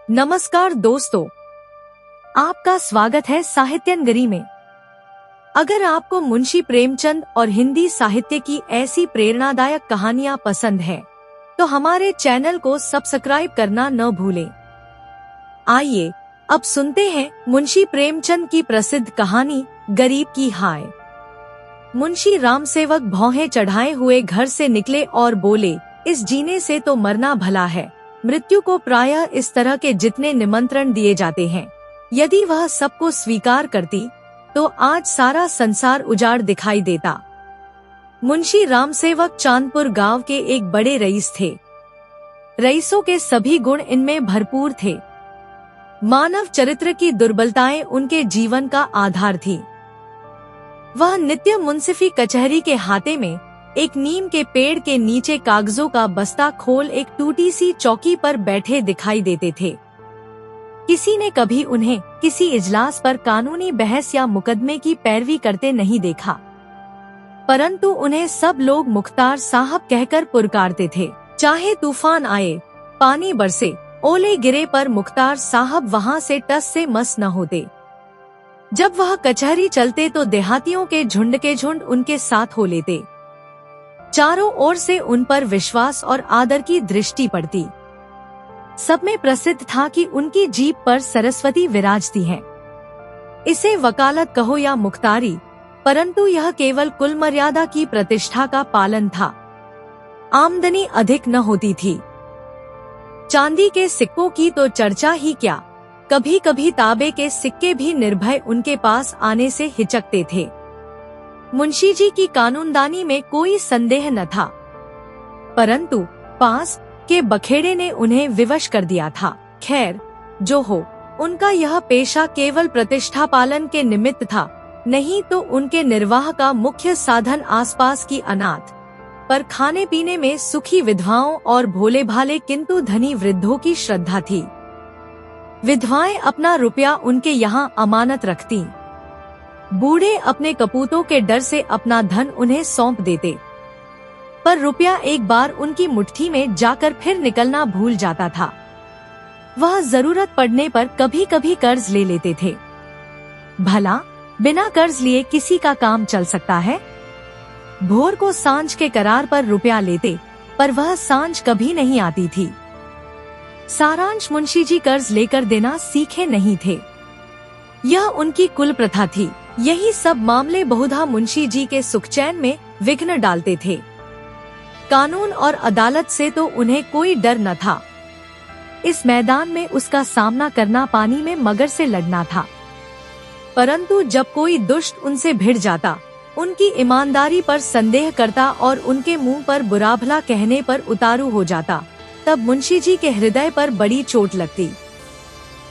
नमस्कार दोस्तों, आपका स्वागत है साहित्यनगरी में। अगर आपको मुंशी प्रेमचंद और हिंदी साहित्य की ऐसी प्रेरणादायक कहानियां पसंद है, तो हमारे चैनल को सब्सक्राइब करना न भूलें। आइए अब सुनते हैं मुंशी प्रेमचंद की प्रसिद्ध कहानी गरीब की हाय। मुंशी रामसेवक भौहें चढ़ाए हुए घर से निकले और बोले, इस जीने से तो मरना भला है। मृत्यु को प्रायः इस तरह के जितने निमंत्रण दिए जाते हैं, यदि वह सबको स्वीकार करती तो आज सारा संसार उजाड़ दिखाई देता। मुंशी रामसेवक चांदपुर गांव के एक बड़े रईस थे। रईसों के सभी गुण इनमें भरपूर थे। मानव चरित्र की दुर्बलताएं उनके जीवन का आधार थी। वह नित्य मुंसिफी कचहरी के हाथे में एक नीम के पेड़ के नीचे कागजों का बस्ता खोल एक टूटी सी चौकी पर बैठे दिखाई देते थे। किसी ने कभी उन्हें किसी इजलास पर कानूनी बहस या मुकदमे की पैरवी करते नहीं देखा, परंतु उन्हें सब लोग मुख्तार साहब कहकर पुरकारते थे। चाहे तूफान आए, पानी बरसे, ओले गिरे, पर मुख्तार साहब वहाँ से टस से मस न होते। जब वह कचहरी चलते तो देहातियों के झुंड उनके साथ हो लेते। चारों ओर से उन पर विश्वास और आदर की दृष्टि पड़ती। सब में प्रसिद्ध था कि उनकी जीभ पर सरस्वती विराजती है। इसे वकालत कहो या मुख्तारी, परंतु यह केवल कुल मर्यादा की प्रतिष्ठा का पालन था। आमदनी अधिक न होती थी। चांदी के सिक्कों की तो चर्चा ही क्या, कभी कभी तांबे के सिक्के भी निर्भय उनके पास आने से हिचकते थे। मुंशी जी की कानूनदानी में कोई संदेह न था, परंतु पास के बखेड़े ने उन्हें विवश कर दिया था। खैर जो हो, उनका यह पेशा केवल प्रतिष्ठा पालन के निमित्त था, नहीं तो उनके निर्वाह का मुख्य साधन आसपास की अनाथ पर खाने पीने में सुखी विधवाओं और भोले भाले किंतु धनी वृद्धों की श्रद्धा थी। विधवाएं अपना रुपया उनके यहाँ अमानत रखती। बूढ़े अपने कपूतों के डर से अपना धन उन्हें सौंप देते, पर रुपया एक बार उनकी मुट्ठी में जाकर फिर निकलना भूल जाता था। वह जरूरत पड़ने पर कभी कभी कर्ज ले लेते थे। भला बिना कर्ज लिए किसी का काम चल सकता है? भोर को सांझ के करार पर रुपया लेते, पर वह सांझ कभी नहीं आती थी। सारांश मुंशी जी कर्ज लेकर देना सीखे नहीं थे। यह उनकी कुल प्रथा थी। यही सब मामले बहुधा मुंशी जी के सुखचैन में विघ्न डालते थे। कानून और अदालत से तो उन्हें कोई डर न था। इस मैदान में उसका सामना करना पानी में मगर से लड़ना था। परंतु जब कोई दुष्ट उनसे भिड़ जाता, उनकी ईमानदारी पर संदेह करता और उनके मुंह पर बुरा भला कहने पर उतारू हो जाता, तब मुंशी जी के हृदय पर बड़ी चोट लगती।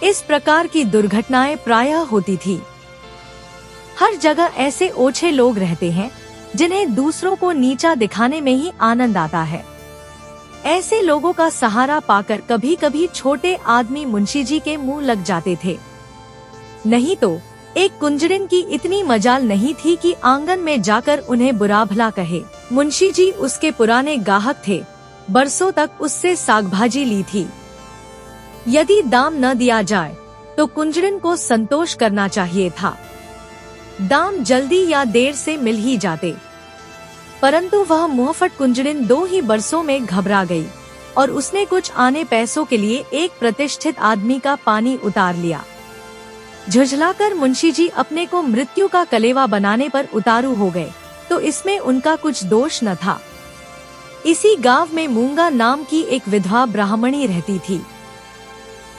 इस प्रकार की दुर्घटनाएं प्रायः होती थी। हर जगह ऐसे ओछे लोग रहते हैं जिन्हें दूसरों को नीचा दिखाने में ही आनंद आता है। ऐसे लोगों का सहारा पाकर कभी कभी छोटे आदमी मुंशी जी के मुंह लग जाते थे। नहीं तो एक कुंजड़िन की इतनी मजाल नहीं थी कि आंगन में जाकर उन्हें बुरा भला कहे। मुंशी जी उसके पुराने गाहक थे, बरसों तक उससे साग भाजी ली थी। यदि दाम न दिया जाए तो कुंजड़िन को संतोष करना चाहिए था। दाम जल्दी या देर से मिल ही जाते, परंतु वह मुहफट कुंजड़िन 2 ही बरसों में घबरा गई और उसने कुछ आने पैसों के लिए एक प्रतिष्ठित आदमी का पानी उतार लिया। झुझलाकर मुंशी जी अपने को मृत्यु का कलेवा बनाने पर उतारू हो गए, तो इसमें उनका कुछ दोष न था। इसी गांव में मूंगा नाम की एक विधवा ब्राह्मणी रहती थी।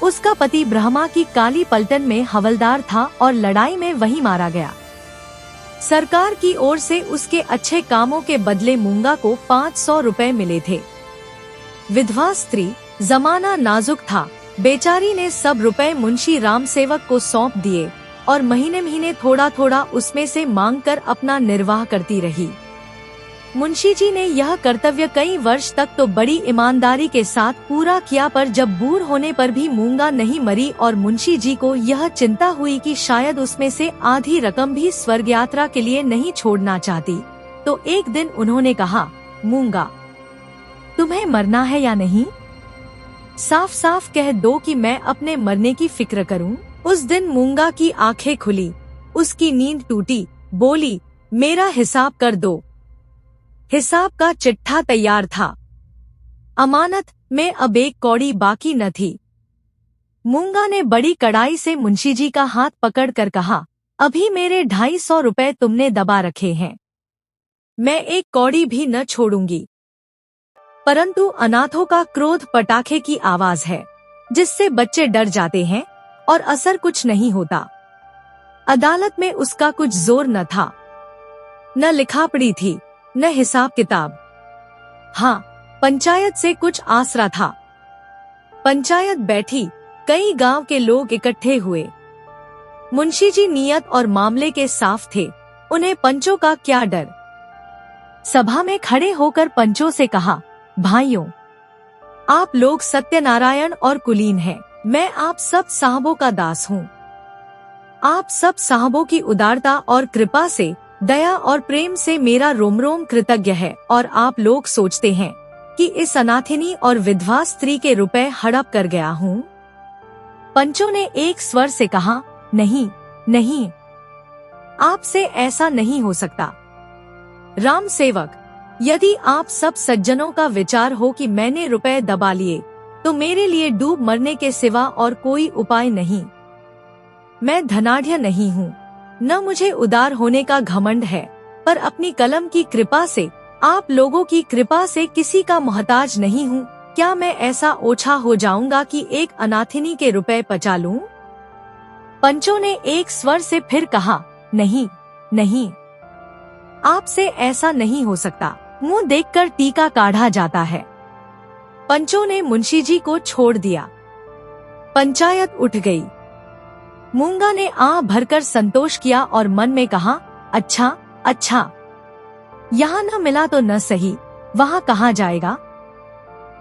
उसका पति ब्रह्मा की काली पलटन में हवलदार था और लड़ाई में वही मारा गया। सरकार की ओर से उसके अच्छे कामों के बदले मूंगा को 500 रुपए मिले थे। विधवा स्त्री, जमाना नाजुक था, बेचारी ने सब रुपए मुंशी रामसेवक को सौंप दिए और महीने महीने थोड़ा थोड़ा उसमें से मांगकर अपना निर्वाह करती रही। मुंशी जी ने यह कर्तव्य कई वर्ष तक तो बड़ी ईमानदारी के साथ पूरा किया, पर जब बूढ़ होने पर भी मूंगा नहीं मरी और मुंशी जी को यह चिंता हुई कि शायद उसमें से आधी रकम भी स्वर्ग यात्रा के लिए नहीं छोड़ना चाहती, तो एक दिन उन्होंने कहा, मूंगा तुम्हें मरना है या नहीं? साफ साफ कह दो कि मैं अपने मरने की फिक्र करूं। उस दिन मूंगा की आंखें खुली, उसकी नींद टूटी, बोली, मेरा हिसाब कर दो। हिसाब का चिट्ठा तैयार था, अमानत में अब एक कौड़ी बाकी न थी। मूंगा ने बड़ी कड़ाई से मुंशी जी का हाथ पकड़कर कहा, अभी मेरे 250 रुपए तुमने दबा रखे हैं, मैं एक कौड़ी भी न छोड़ूंगी। परंतु अनाथों का क्रोध पटाखे की आवाज है, जिससे बच्चे डर जाते हैं और असर कुछ नहीं होता। अदालत में उसका कुछ जोर न था, न लिखापड़ी थी, न हिसाब किताब। हाँ, पंचायत से कुछ आसरा था। पंचायत बैठी, कई गांव के लोग इकट्ठे हुए। मुंशी जी नियत और मामले के साफ थे, उन्हें पंचों का क्या डर। सभा में खड़े होकर पंचों से कहा, भाइयों, आप लोग सत्यनारायण और कुलीन हैं, मैं आप सब साहबों का दास हूँ। आप सब साहबों की उदारता और कृपा से, दया और प्रेम से मेरा रोम रोम कृतज्ञ है, और आप लोग सोचते हैं कि इस अनाथिनी और विधवा स्त्री के रुपए हड़प कर गया हूँ। पंचों ने एक स्वर से कहा, नहीं नहीं, आपसे ऐसा नहीं हो सकता। राम सेवक, यदि आप सब सज्जनों का विचार हो कि मैंने रुपए दबा लिए, तो मेरे लिए डूब मरने के सिवा और कोई उपाय नहीं। मैं धनाढ्य नहीं हूँ, न मुझे उदार होने का घमंड है, पर अपनी कलम की कृपा से, आप लोगों की कृपा से किसी का मोहताज नहीं हूँ। क्या मैं ऐसा ओछा हो जाऊंगा कि एक अनाथिनी के रुपए पचा लूं? पंचों ने एक स्वर से फिर कहा, नहीं नहीं, आपसे ऐसा नहीं हो सकता। मुंह देखकर टीका काढ़ा जाता है। पंचों ने मुंशी जी को छोड़ दिया। पंचायत उठ गई। मूंगा ने आह भरकर संतोष किया और मन में कहा, अच्छा अच्छा, यहाँ न मिला तो न सही, वहाँ कहाँ जाएगा।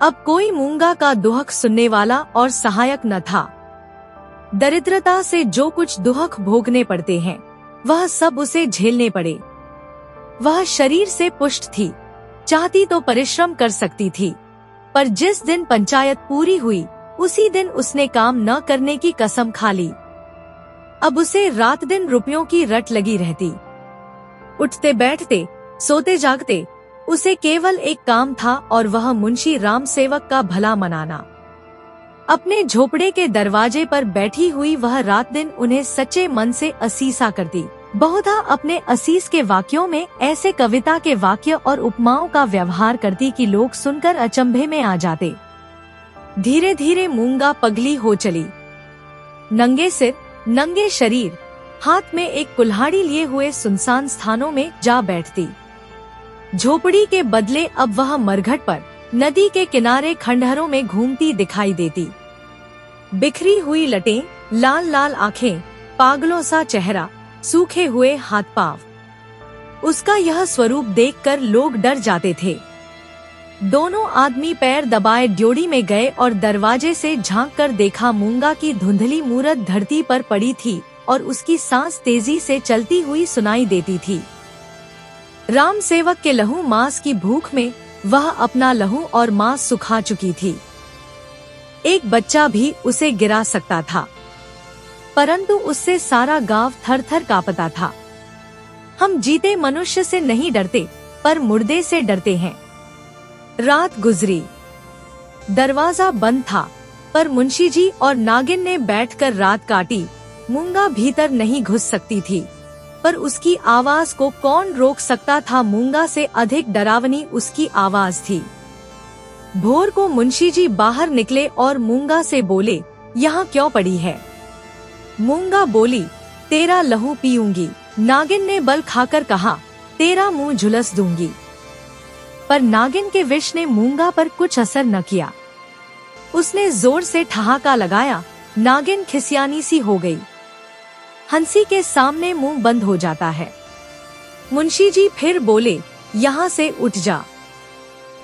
अब कोई मूंगा का दुहक सुनने वाला और सहायक न था। दरिद्रता से जो कुछ दुहक भोगने पड़ते हैं, वह सब उसे झेलने पड़े। वह शरीर से पुष्ट थी, चाहती तो परिश्रम कर सकती थी, पर जिस दिन पंचायत पूरी हुई, उसी दिन उसने काम न करने की कसम खा ली। अब उसे रात दिन रुपयों की रट लगी रहती। उठते बैठते, सोते जागते, उसे केवल एक काम था, और वह मुंशी राम सेवक का भला मनाना। अपने झोपड़े के दरवाजे पर बैठी हुई वह रात दिन उन्हें सच्चे मन से असीसा करती। बहुधा अपने असीस के वाक्यों में ऐसे कविता के वाक्य और उपमाओं का व्यवहार करती कि लोग सुनकर अचंभे में आ जाते। धीरे धीरे मूंगा पगली हो चली। नंगे सिर, नंगे शरीर, हाथ में एक कुल्हाड़ी लिए हुए सुनसान स्थानों में जा बैठती। झोपड़ी के बदले अब वह मरघट पर, नदी के किनारे खंडहरों में घूमती दिखाई देती। बिखरी हुई लटें, लाल लाल आंखें, पागलों सा चेहरा, सूखे हुए हाथ पांव। उसका यह स्वरूप देखकर लोग डर जाते थे। दोनों आदमी पैर दबाए ड्योढ़ी में गए और दरवाजे से झांककर देखा, मूंगा की धुंधली मूरत धरती पर पड़ी थी और उसकी सांस तेजी से चलती हुई सुनाई देती थी। राम सेवक के लहू मांस की भूख में वह अपना लहू और मांस सुखा चुकी थी। एक बच्चा भी उसे गिरा सकता था, परंतु उससे सारा गांव थर थर कांपता था। हम जीते मनुष्य से नहीं डरते, पर मुर्दे से डरते हैं। रात गुजरी, दरवाजा बंद था, पर मुंशी जी और नागिन ने बैठकर रात काटी। मूंगा भीतर नहीं घुस सकती थी, पर उसकी आवाज को कौन रोक सकता था। मूंगा से अधिक डरावनी उसकी आवाज थी। भोर को मुंशी जी बाहर निकले और मूंगा से बोले, यहाँ क्यों पड़ी है? मूंगा बोली, तेरा लहू पीऊंगी। नागिन ने बल खाकर कहा, तेरा मुंह झुलस दूंगी। पर नागिन के विष ने मूंगा पर कुछ असर न किया। उसने जोर से ठहाका लगाया। नागिन खिसियानी सी हो गई। हंसी के सामने मुंह बंद हो जाता है। मुंशी जी फिर बोले, यहाँ से उठ जा।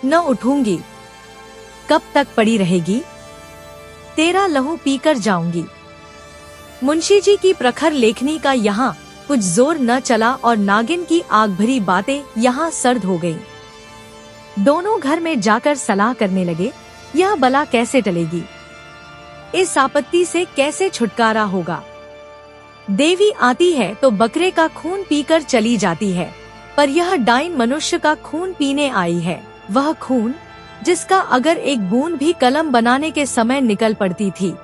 न उठूंगी। कब तक पड़ी रहेगी? तेरा लहू पीकर जाऊंगी। मुंशी जी की प्रखर लेखनी का यहाँ कुछ जोर न चला और नागिन की आग भरी बातें यहाँ सर्द हो गईं। दोनों घर में जाकर सलाह करने लगे। यह बला कैसे टलेगी? इस आपत्ति से कैसे छुटकारा होगा? देवी आती है तो बकरे का खून पीकर चली जाती है, पर यह डाइन मनुष्य का खून पीने आई है। वह खून जिसका अगर एक बूंद भी कलम बनाने के समय निकल पड़ती थी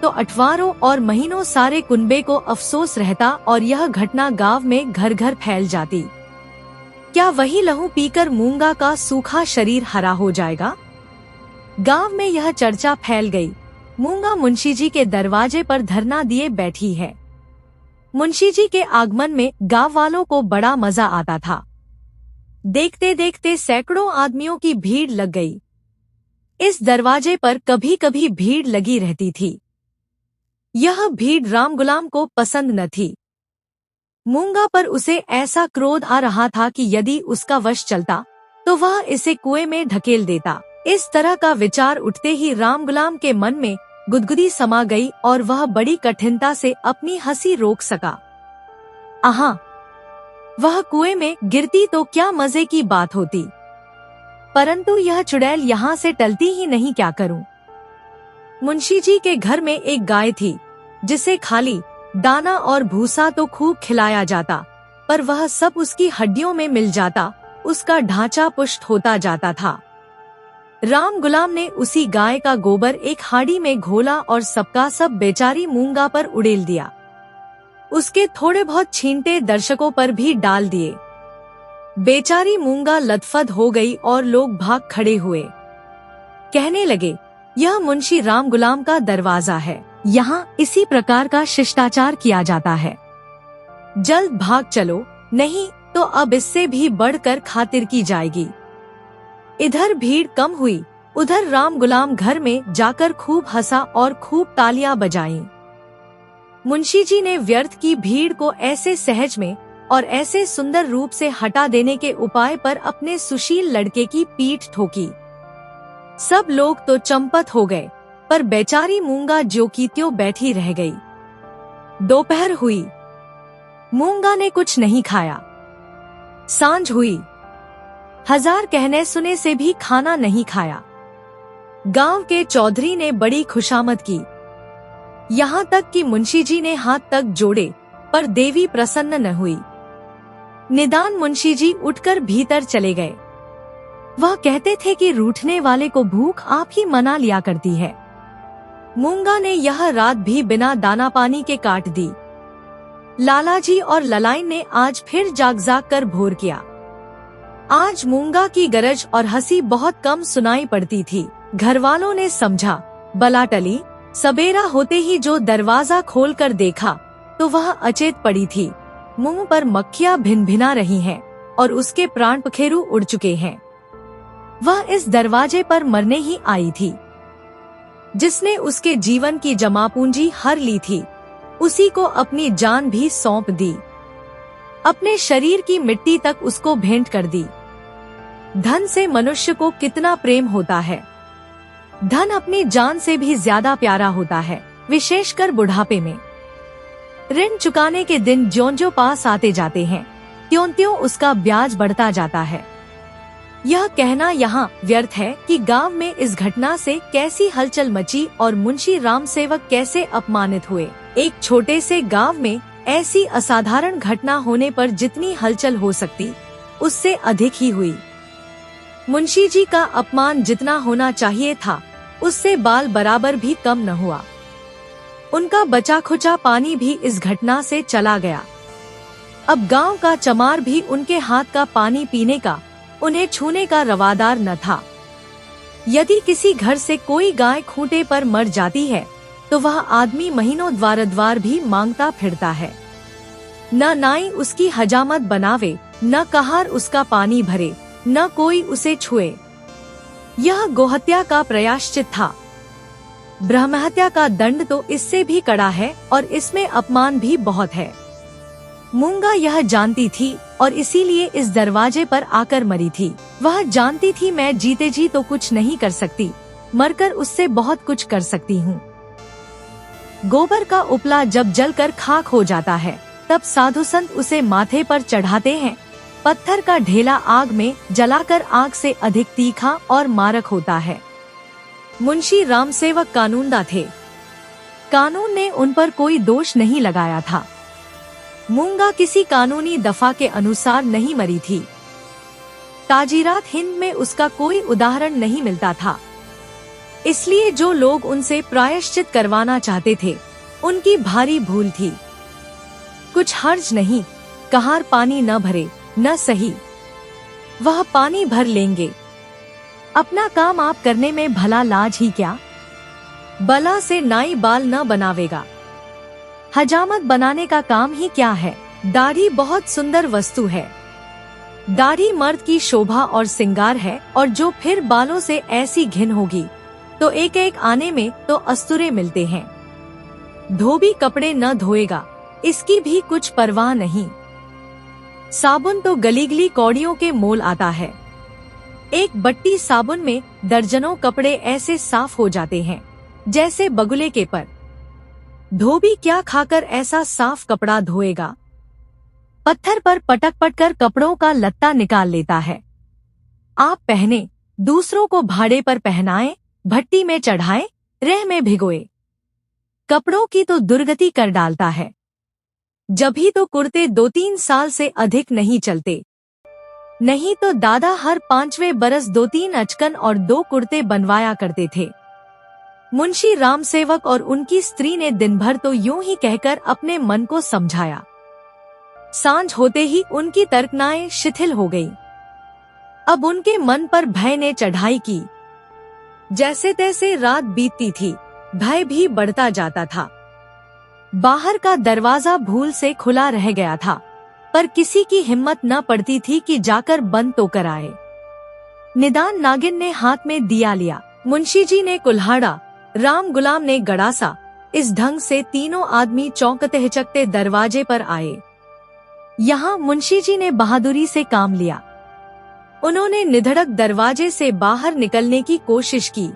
तो अठवारों और महीनों सारे कुनबे को अफसोस रहता और यह घटना गांव में घर घर फैल जाती। क्या वही लहू पीकर मूंगा का सूखा शरीर हरा हो जाएगा? गांव में यह चर्चा फैल गई। मूंगा मुंशी जी के दरवाजे पर धरना दिए बैठी है। मुंशी जी के आगमन में गांव वालों को बड़ा मजा आता था। देखते देखते सैकड़ों आदमियों की भीड़ लग गई। इस दरवाजे पर कभी कभी भीड़ लगी रहती थी। यह भीड़ राम गुलाम को पसंद न थी। मूंगा पर उसे ऐसा क्रोध आ रहा था कि यदि उसका वश चलता तो वह इसे कुएं में ढकेल देता। इस तरह का विचार उठते ही राम गुलाम के मन में गुदगुदी समा गई और वह बड़ी कठिनता से अपनी हंसी रोक सका। आहा, वह कुएं में गिरती तो क्या मजे की बात होती, परंतु यह चुड़ैल यहाँ से टलती ही नहीं, क्या करूं? मुंशी जी के घर में एक गाय थी जिसे खाली दाना और भूसा तो खूब खिलाया जाता, पर वह सब उसकी हड्डियों में मिल जाता, उसका ढांचा पुष्ट होता जाता था। राम गुलाम ने उसी गाय का गोबर एक हाड़ी में घोला और सबका सब बेचारी मूंगा पर उड़ेल दिया। उसके थोड़े बहुत छींटे दर्शकों पर भी डाल दिए। बेचारी मूंगा लथपथ हो गई और लोग भाग खड़े हुए। कहने लगे, यह मुंशी राम गुलाम का दरवाजा है, यहाँ इसी प्रकार का शिष्टाचार किया जाता है। जल्द भाग चलो, नहीं तो अब इससे भी बढ़कर खातिर की जाएगी। इधर भीड़ कम हुई, उधर राम गुलाम घर में जाकर खूब हंसा और खूब तालियां बजाईं। मुंशी जी ने व्यर्थ की भीड़ को ऐसे सहज में और ऐसे सुंदर रूप से हटा देने के उपाय पर अपने सुशील लड़के की पीठ ठोकी। सब लोग तो चंपत हो गए, पर बेचारी मूंगा ज्यों की त्यों बैठी रह गई। दोपहर हुई, मूंगा ने कुछ नहीं खाया। सांझ हुई, हजार कहने सुने से भी खाना नहीं खाया। गांव के चौधरी ने बड़ी खुशामद की, यहाँ तक कि मुंशी जी ने हाथ तक जोड़े, पर देवी प्रसन्न न हुई। निदान मुंशी जी उठकर भीतर चले गए। वह कहते थे कि रूठने वाले को भूख आप ही मना लिया करती है। मूंगा ने यह रात भी बिना दाना पानी के काट दी। लालाजी और ललाइन ने आज फिर जाग जाग कर भोर किया। आज मूंगा की गरज और हंसी बहुत कम सुनाई पड़ती थी। घरवालों ने समझा बला टली। सबेरा होते ही जो दरवाजा खोलकर देखा तो वह अचेत पड़ी थी। मुंह पर मक्खियां भिन-भिना रही हैं और उसके प्राण पखेरु उड़ चुके हैं। वह इस दरवाजे पर मरने ही आई थी। जिसने उसके जीवन की जमा पूंजी हर ली थी, उसी को अपनी जान भी सौंप दी। अपने शरीर की मिट्टी तक उसको भेंट कर दी। धन से मनुष्य को कितना प्रेम होता है। धन अपनी जान से भी ज्यादा प्यारा होता है, विशेषकर बुढ़ापे में। ऋण चुकाने के दिन ज्यों-ज्यों पास आते जाते हैं, त्यों-त्यों उसका ब्याज बढ़ता जाता है। यह कहना यहाँ व्यर्थ है कि गांव में इस घटना से कैसी हलचल मची और मुंशी राम सेवक कैसे अपमानित हुए। एक छोटे से गांव में ऐसी असाधारण घटना होने पर जितनी हलचल हो सकती, उससे अधिक ही हुई। मुंशी जी का अपमान जितना होना चाहिए था, उससे बाल बराबर भी कम न हुआ। उनका बचा खुचा पानी भी इस घटना से चला गया। अब गांव का चमार भी उनके हाथ का पानी पीने का, उन्हें छूने का रवादार न था। यदि किसी घर से कोई गाय खूंटे पर मर जाती है तो वह आदमी महीनों द्वार द्वार भी मांगता फिरता है। न नाई उसकी हजामत बनावे, न कहार उसका पानी भरे, न कोई उसे छुए। यह गोहत्या का प्रायश्चित था। ब्रह्महत्या का दंड तो इससे भी कड़ा है और इसमें अपमान भी बहुत है। मूंगा यह जानती थी और इसीलिए इस दरवाजे पर आकर मरी थी। वह जानती थी मैं जीते जी तो कुछ नहीं कर सकती, मरकर उससे बहुत कुछ कर सकती हूँ। गोबर का उपला जब जलकर खाक हो जाता है, तब साधु संत उसे माथे पर चढ़ाते हैं। पत्थर का ढेला आग में जलाकर आग से अधिक तीखा और मारक होता है। मुंशी रामसेवक कानूनदा थे। कानून ने उन पर कोई दोष नहीं लगाया था। मूंगा किसी कानूनी दफा के अनुसार नहीं मरी थी। ताजीरात हिंद में उसका कोई उदाहरण नहीं मिलता था। इसलिए जो लोग उनसे प्रायश्चित करवाना चाहते थे, उनकी भारी भूल थी। कुछ हर्ज नहीं, कहार पानी न भरे न सही, वह पानी भर लेंगे। अपना काम आप करने में भला लाज ही क्या। बला से नाई बाल न बनावेगा। हजामत बनाने का काम ही क्या है। दाढ़ी बहुत सुंदर वस्तु है। दाढ़ी मर्द की शोभा और सिंगार है, और जो फिर बालों से ऐसी घिन होगी तो एक एक आने में तो अस्तुरे मिलते हैं। धोबी कपड़े न धोएगा, इसकी भी कुछ परवाह नहीं। साबुन तो गलीगली कौड़ियों के मोल आता है। एक बट्टी साबुन में दर्जनों कपड़े ऐसे साफ हो जाते हैं जैसे बगुले के पर। धोबी क्या खाकर ऐसा साफ कपड़ा धोएगा। पत्थर पर पटक पटकर कपड़ों का लत्ता निकाल लेता है। आप पहने, दूसरों को भाड़े पर पहनाएं, भट्टी में चढ़ाएं, रह में भिगोए। कपड़ों की तो दुर्गति कर डालता है। जभी तो कुर्ते 2-3 साल से अधिक नहीं चलते। नहीं तो दादा हर 5वें बरस 2-3 अचकन और 2 कुर्ते बनवाया करते थे। मुंशी रामसेवक और उनकी स्त्री ने दिन भर तो यूं ही कहकर अपने मन को समझाया। सांझ होते ही उनकी तर्कनाएं शिथिल हो गईं। अब उनके मन पर भय ने चढ़ाई की। जैसे तैसे रात बीतती थी, भय भी बढ़ता जाता था। बाहर का दरवाजा भूल से खुला रह गया था, पर किसी की हिम्मत न पड़ती थी कि जाकर बंद तो कराए। निदान नागिन ने हाथ में दिया लिया, मुंशी जी ने कुल्हाड़ा, राम गुलाम ने गड़ासा। इस ढंग से तीनों आदमी चौंकते हिचकते दरवाजे पर आए। यहाँ मुंशी जी ने बहादुरी से काम लिया। उन्होंने निधड़क दरवाजे से बाहर निकलने की कोशिश की।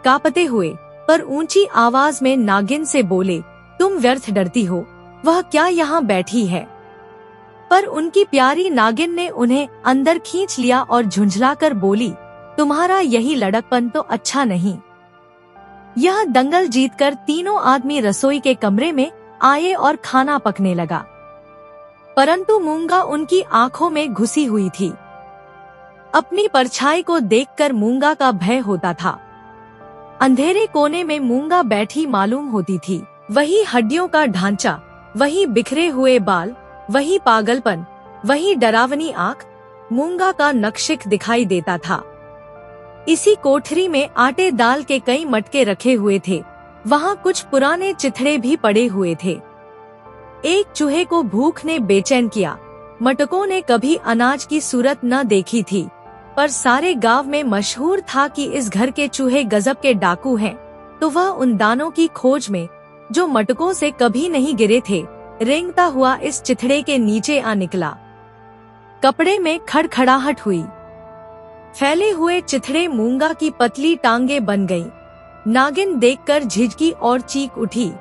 कांपते हुए पर ऊंची आवाज में नागिन से बोले, तुम व्यर्थ डरती हो, वह क्या यहाँ बैठी है। पर उनकी प्यारी नागिन ने उन्हें अंदर खींच लिया और झुंझलाकर बोली, तुम्हारा यही लड़कपन तो अच्छा नहीं। यह दंगल जीतकर तीनों आदमी रसोई के कमरे में आए और खाना पकने लगा। परंतु मूंगा उनकी आंखों में घुसी हुई थी। अपनी परछाई को देखकर मूंगा का भय होता था। अंधेरे कोने में मूंगा बैठी मालूम होती थी। वही हड्डियों का ढांचा, वही बिखरे हुए बाल, वही पागलपन, वही डरावनी आंख, मूंगा का नक्शिक दिखाई देता था। इसी कोठरी में आटे दाल के कई मटके रखे हुए थे। वहाँ कुछ पुराने चिथड़े भी पड़े हुए थे। एक चूहे को भूख ने बेचैन किया। मटकों ने कभी अनाज की सूरत न देखी थी, पर सारे गांव में मशहूर था कि इस घर के चूहे गजब के डाकू हैं। तो वह उन दानों की खोज में, जो मटकों से कभी नहीं गिरे थे, रेंगता हुआ इस चिथड़े के नीचे आ निकला। कपड़े में खड़खड़ाहट हुई। फैले हुए चिथड़े मूंगा की पतली टांगे बन गईं। नागिन देखकर झिझकी और चीख उठी।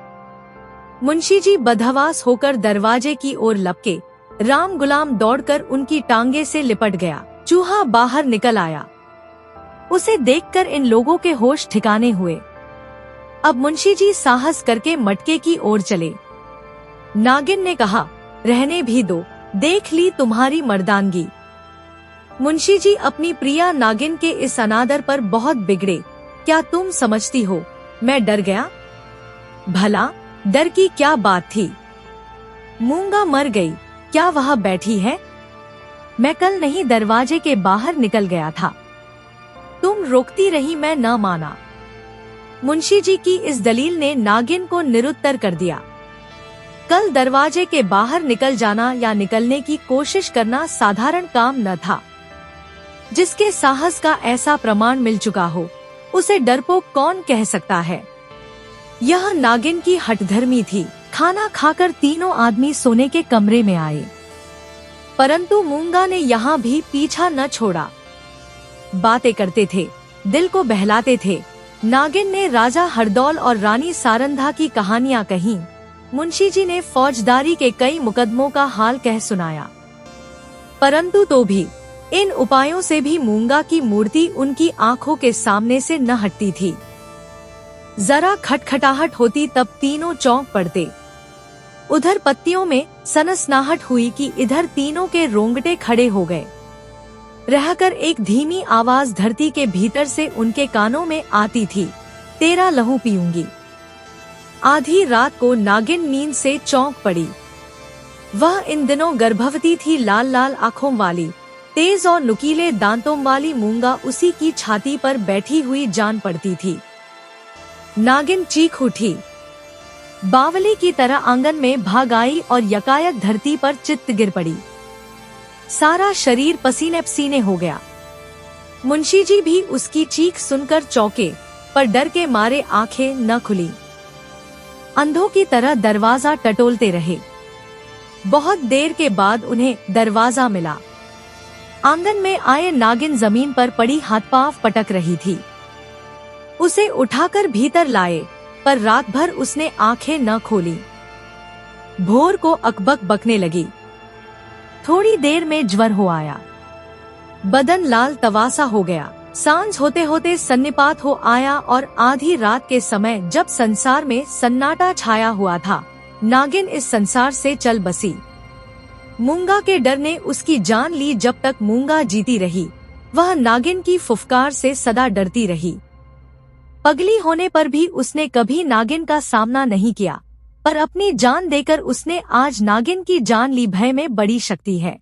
मुंशी जी बदहवास होकर दरवाजे की ओर लपके। राम गुलाम दौड़कर उनकी टांगे से लिपट गया। चूहा बाहर निकल आया। उसे देखकर इन लोगों के होश ठिकाने हुए। अब मुंशी जी साहस करके मटके की ओर चले। नागिन ने कहा, रहने भी दो, देख ली तुम्हारी मर्दानगी। मुंशी जी अपनी प्रिया नागिन के इस अनादर पर बहुत बिगड़े। क्या तुम समझती हो मैं डर गया? भला डर की क्या बात थी? मूंगा मर गई, क्या वह बैठी है? मैं कल नहीं दरवाजे के बाहर निकल गया था। तुम रोकती रही, मैं न माना। मुंशी जी की इस दलील ने नागिन को निरुत्तर कर दिया। कल दरवाजे के बाहर निकल जाना या निकलने की कोशिश करना साधारण काम न था। जिसके साहस का ऐसा प्रमाण मिल चुका हो, उसे डरपोक कौन कह सकता है। यह नागिन की हठधर्मी थी। खाना खाकर तीनों आदमी सोने के कमरे में आए, परंतु मूंगा ने यहाँ भी पीछा न छोड़ा। बातें करते थे, दिल को बहलाते थे। नागिन ने राजा हरदौल और रानी सारंधा की कहानियाँ कहीं। मुंशी जी ने फौजदारी के कई मुकदमों का हाल कह सुनाया। परंतु तो भी इन उपायों से भी मूंगा की मूर्ति उनकी आंखों के सामने से न हटती थी। जरा खटखटाहट होती तब तीनों चौंक पड़ते। उधर पत्तियों में सनसनाहट हुई कि इधर तीनों के रोंगटे खड़े हो गए। रहकर एक धीमी आवाज धरती के भीतर से उनके कानों में आती थी, तेरा लहू पीऊंगी। आधी रात को नागिन नींद से चौंक पड़ी। वह इन दिनों गर्भवती थी। लाल लाल आंखों वाली, तेज और नुकीले दांतों वाली मूंगा उसी की छाती पर बैठी हुई जान पड़ती थी। नागिन चीख उठी, बावली की तरह आंगन में भाग आई और यकायक धरती पर चित्त गिर पड़ी। सारा शरीर पसीने पसीने हो गया। मुंशी जी भी उसकी चीख सुनकर चौंके, पर डर के मारे आंखें न खुली। अंधों की तरह दरवाजा टटोलते रहे। बहुत देर के बाद उन्हें दरवाजा मिला। आंगन में आए नागिन जमीन पर पड़ी हाथ पांव पटक रही थी। उसे उठाकर भीतर लाए, पर रात भर उसने आंखें न खोली। भोर को अकबक बकने लगी। थोड़ी देर में ज्वर हो आया। बदन लाल तवासा हो गया। सांझ होते होते सन्निपात हो आया और आधी रात के समय जब संसार में सन्नाटा छाया हुआ था, नागिन इस संसार से चल बसी। मूंगा के डर ने उसकी जान ली। जब तक मूंगा जीती रही, वह नागिन की फुफकार से सदा डरती रही। पगली होने पर भी उसने कभी नागिन का सामना नहीं किया, पर अपनी जान देकर उसने आज नागिन की जान ली। भय में बड़ी शक्ति है।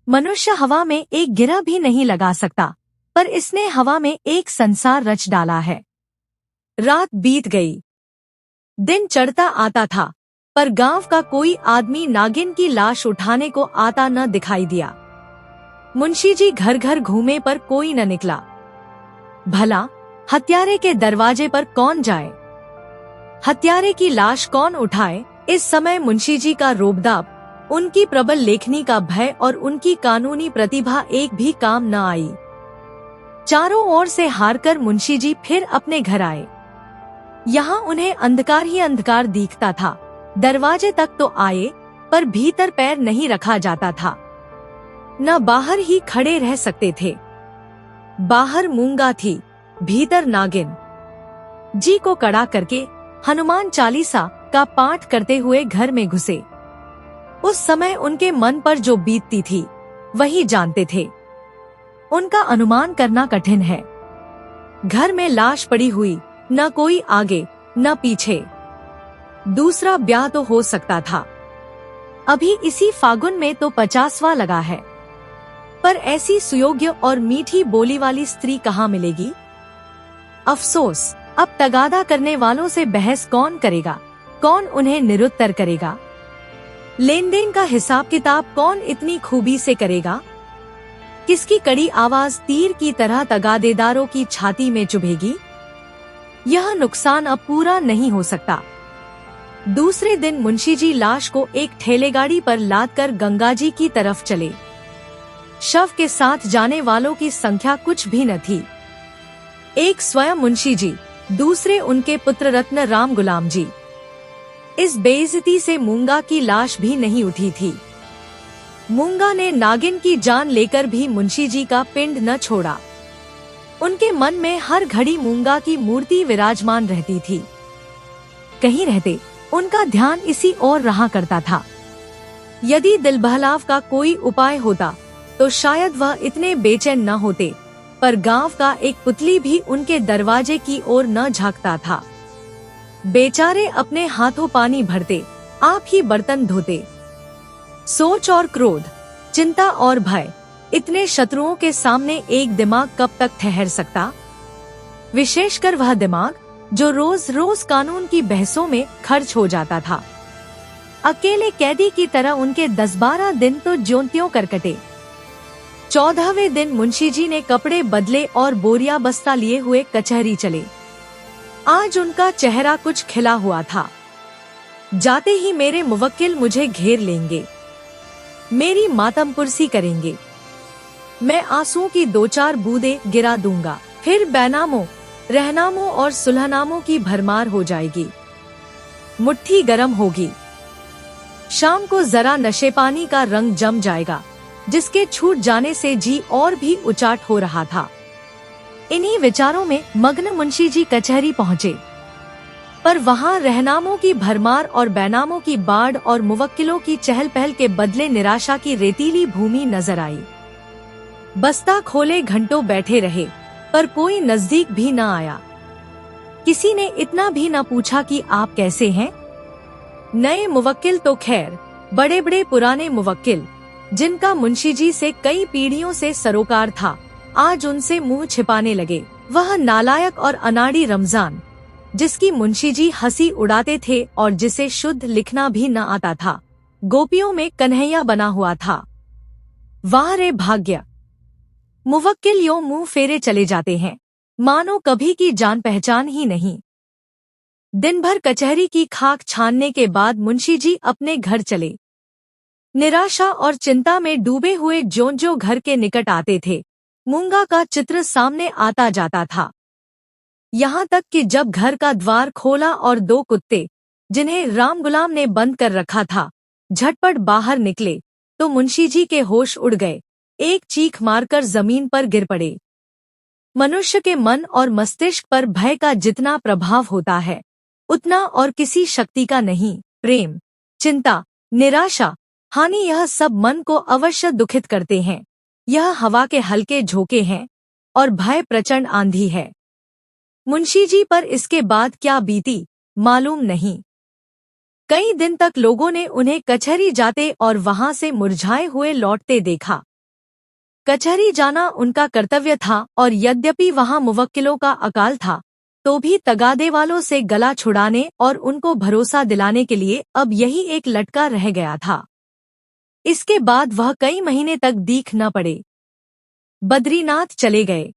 मनुष्य हवा में एक गिरा भी नहीं लगा सकता, पर इसने हवा में एक संसार रच डाला है। रात बीत गई। दिन चढ़ता आता था, पर गांव का कोई आदमी नागिन की लाश उठाने को आता न दिखाई दिया। मुंशी जी घर घर घूमे, पर कोई न निकला। भला हत्यारे के दरवाजे पर कौन जाए? हत्यारे की लाश कौन उठाए? इस समय मुंशी जी का रोबदाब, उनकी प्रबल लेखनी का भय और उनकी कानूनी प्रतिभा एक भी काम न आई। चारों ओर से हारकर मुंशी जी फिर अपने घर आए। यहाँ उन्हें अंधकार ही अंधकार दिखता था। दरवाजे तक तो आए, पर भीतर पैर नहीं रखा जाता था। न बाहर ही खड़े रह सकते थे। बाहर मूंगा थी, भीतर नागिन। जी को कड़ा करके हनुमान चालीसा का पाठ करते हुए घर में घुसे। उस समय उनके मन पर जो बीतती थी, वही जानते थे। उनका अनुमान करना कठिन है। घर में लाश पड़ी हुई, न कोई आगे न पीछे। दूसरा ब्याह तो हो सकता था। अभी इसी फागुन में तो 50वां लगा है, पर ऐसी सुयोग्य और मीठी बोली वाली स्त्री कहाँ मिलेगी? अफसोस, अब तगादा करने वालों से बहस कौन करेगा? कौन उन्हें निरुत्तर करेगा? लेन देन का हिसाब किताब कौन इतनी खूबी से करेगा? किसकी कड़ी आवाज तीर की तरह तगादेदारों की छाती में चुभेगी? यह नुकसान अब पूरा नहीं हो सकता। दूसरे दिन मुंशी जी लाश को एक ठेलेगाड़ी पर लादकर गंगाजी की तरफ चले। शव के साथ जाने वालों की संख्या कुछ भी न थी। एक स्वयं मुंशी जी, दूसरे उनके पुत्र रत्न राम गुलाम जी। इस बेइज्जती से मूंगा की लाश भी नहीं उठी थी। मूंगा ने नागिन की जान लेकर भी मुंशी जी का पिंड न छोड़ा। उनके मन में हर घड़ी मूंगा की मूर्ति विराजमान रहती थी। कहीं रहते उनका ध्यान इसी ओर रहा करता था। यदि दिल बहलाव का कोई उपाय होता तो शायद वह इतने बेचैन न होते, पर गांव का एक पुतली भी उनके दरवाजे की ओर न झांकता था। बेचारे अपने हाथों पानी भरते, आप ही बर्तन धोते। सोच और क्रोध, चिंता और भय, इतने शत्रुओं के सामने एक दिमाग कब तक ठहर सकता? विशेषकर वह दिमाग जो रोज रोज कानून की बहसों में खर्च हो जाता था। अकेले कैदी की तरह उनके 10-12 दिन तो ज्योंतियों कर कटे। 14वें दिन मुंशी जी ने कपड़े बदले और बोरिया बस्ता लिए हुए कचहरी चले। आज उनका चेहरा कुछ खिला हुआ था। जाते ही मेरे मुवक्किल मुझे घेर लेंगे, मेरी मातमपुरसी करेंगे। मैं आंसुओं की 2-4 बूंदें गिरा दूंगा, फिर बैनामों, रहनामों और सुलहनामों की भरमार हो जाएगी। मुट्ठी गरम होगी। शाम को जरा नशे पानी का रंग जम जाएगा, जिसके छूट जाने से जी और भी उचाट हो रहा था। इन्हीं विचारों में मग्न मुंशी जी कचहरी पहुँचे, पर वहाँ रहनामों की भरमार और बैनामों की बाढ़ और मुवक्किलों की चहल पहल के बदले निराशा की रेतीली भूमि नजर आई। बस्ता खोले घंटों बैठे रहे, पर कोई नजदीक भी न आया। किसी ने इतना भी न पूछा कि आप कैसे हैं। नए मुवक्किल तो खैर, बड़े बड़े पुराने मुवक्किल, जिनका मुंशी जी से कई पीढ़ियों से सरोकार था, आज उनसे मुंह छिपाने लगे। वह नालायक और अनाड़ी रमजान, जिसकी मुंशी जी हंसी उड़ाते थे और जिसे शुद्ध लिखना भी न आता था, गोपियों में कन्हैया बना हुआ था। वाह रे भाग्य! मुवक्किल यों मुंह फेरे चले जाते हैं, मानो कभी की जान पहचान ही नहीं। दिन भर कचहरी की खाक छानने के बाद मुंशी जी अपने घर चले। निराशा और चिंता में डूबे हुए ज्यों घर के निकट आते थे, मूंगा का चित्र सामने आता जाता था। यहाँ तक कि जब घर का द्वार खोला और दो कुत्ते, जिन्हें राम गुलाम ने बंद कर रखा था, झटपट बाहर निकले, तो मुंशी जी के होश उड़ गए। एक चीख मारकर जमीन पर गिर पड़े। मनुष्य के मन और मस्तिष्क पर भय का जितना प्रभाव होता है, उतना और किसी शक्ति का नहीं। प्रेम, चिंता, निराशा, हानि, यह सब मन को अवश्य दुखित करते हैं। यह हवा के हल्के झोंके हैं और भय प्रचंड आंधी है। मुंशी जी पर इसके बाद क्या बीती मालूम नहीं। कई दिन तक लोगों ने उन्हें कचहरी जाते और वहां से मुरझाए हुए लौटते देखा। कचहरी जाना उनका कर्तव्य था, और यद्यपि वहां मुवक्किलों का अकाल था, तो भी तगादे वालों से गला छुड़ाने और उनको भरोसा दिलाने के लिए अब यही एक लटका रह गया था। इसके बाद वह कई महीने तक दीख न पड़े। बद्रीनाथ चले गए।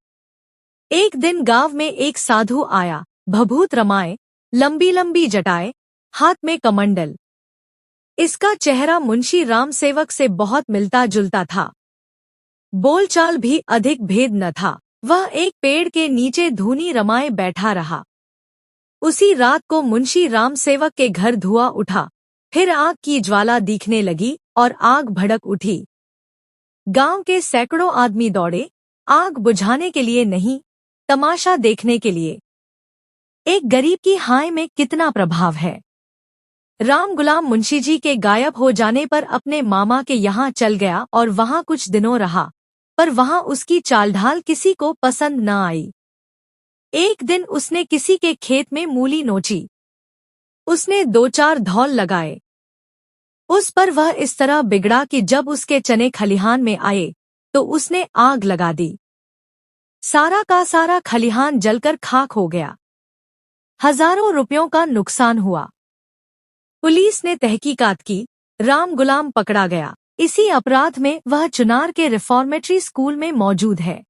एक दिन गांव में एक साधु आया, भभूत रमाए, लंबी लंबी जटाएं, हाथ में कमंडल। इसका चेहरा मुंशी राम सेवक से बहुत मिलता जुलता था। बोलचाल भी अधिक भेद न था। वह एक पेड़ के नीचे धूनी रमाए बैठा रहा। उसी रात को मुंशी राम सेवक के घर धुआं उठा, फिर आग की ज्वाला दिखने लगी और आग भड़क उठी। गांव के सैकड़ों आदमी दौड़े, आग बुझाने के लिए नहीं, तमाशा देखने के लिए। एक गरीब की हाय में कितना प्रभाव है। राम गुलाम मुंशी जी के गायब हो जाने पर अपने मामा के यहाँ चल गया और वहाँ कुछ दिनों रहा, पर वहाँ उसकी चालढाल किसी को पसंद न आई। एक दिन उसने किसी के खेत में मूली नोची। उसने दो चार धौल लगाए। उस पर वह इस तरह बिगड़ा कि जब उसके चने खलिहान में आए तो उसने आग लगा दी। सारा का सारा खलिहान जलकर खाक हो गया। हजारों रुपयों का नुकसान हुआ। पुलिस ने तहकीकात की, राम गुलाम पकड़ा गया। इसी अपराध में वह चुनार के रिफॉर्मेटरी स्कूल में मौजूद है।